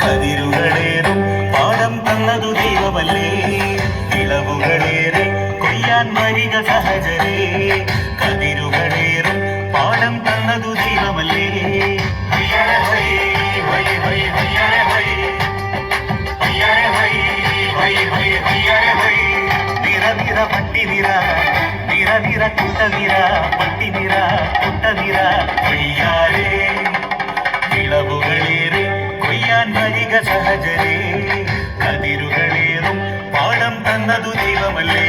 കതിരുകളേറും പാടം തന്നതു ദൈവമല്ലേ വിളവുകളേറെ കൊയ്യാൻ വരിക സഹജരേ കതിരുകളേറും പാടം തന്നതു ദൈവമല്ലേ നിറ പട്ടി നിറ നിറ നിറ കുട്ട നിറ പട്ടി നിറ കുട്ട നിറ കൊയ്യാരേ വിളവുകളേറെ കൊയ്യാൻ വരിക സഹജരേ കതിരുകളേറും പാടം തന്നതു ദൈവമല്ലേ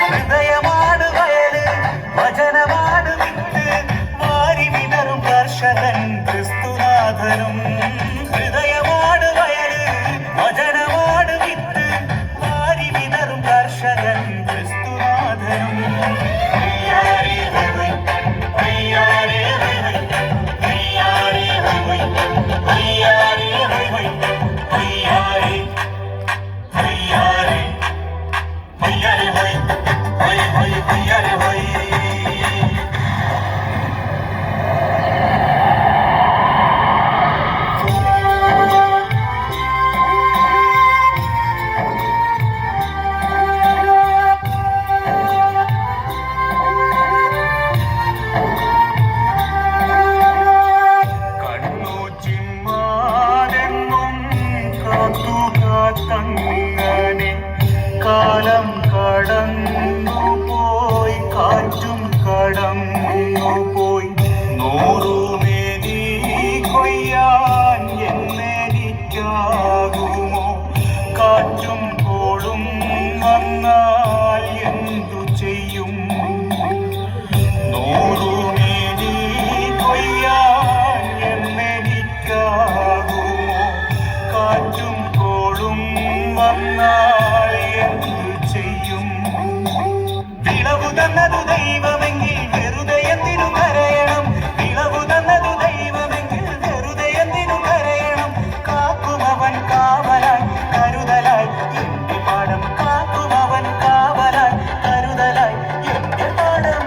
ഹൃദയമാണ് വയല് വചനമാണ് വിത്ത് വാരി വിതറും കർഷകൻ ക്രിസ്തുനാഥനും തങ്ങനെ കാലം കടന്നു പോയി കാറ്റും കടന്നു പോയി നൂറുമേനി കൊയ്യാൻ എന്നെനിക്കാകുമോ കാറ്റും കോളും വന്നാൽ എന്തു ചെയ്യും നൂറുമേനി കൊയ്യാൻ എന്നെനിക്കാകുമോ കാറ്റും വന്നാൽ എന്തു ചെയ്യും വിളവു തന്നതു ദൈവമെങ്കിൽ വെറുതെ എന്തിനു കരയണം വിളവു തന്നതു ദൈവമെങ്കിൽ വെറുതെ എന്തിനു കരയണം കാക്കുമവൻ കാവലായി കരുതലായി എന്റെ പാടം കാക്കുമവൻ കാവലായി കരുതലായി എന്റെ പാടം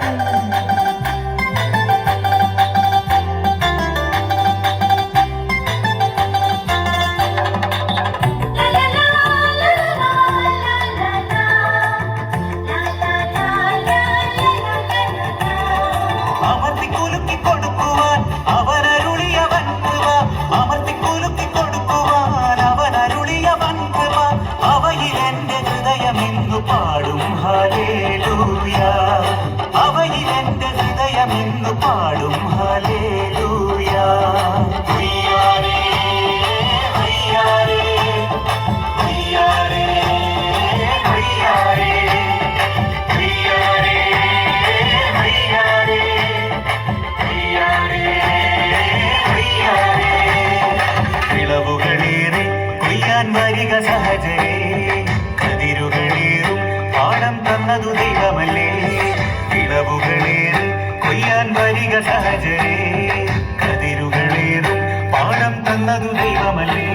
പാടും ഹല്ലേലൂയ അവയിൽ എൻ്റെ ഹൃദയമെന്നു പാടും ഹല്ലേലൂയ ഹയ്യാരേ ഹയ്യാരേ ഹയ്യാരേ ഹയ്യാരേ ഹയ്യാരേ ഹയ്യാരേ ഹയ്യാരേ ഹയ്യാരേ വിളവുകളേറെ കൊയ്യാൻ വരിക സഹജരേ കതിരുകളേറും പാടം തന്നതു ദൈവമല്ലേ വിളവുകളേറെ കൊയ്യാൻ വരിക സഹജരേ കതിരുകളേറും പാടം തന്നതു ദൈവമല്ലേ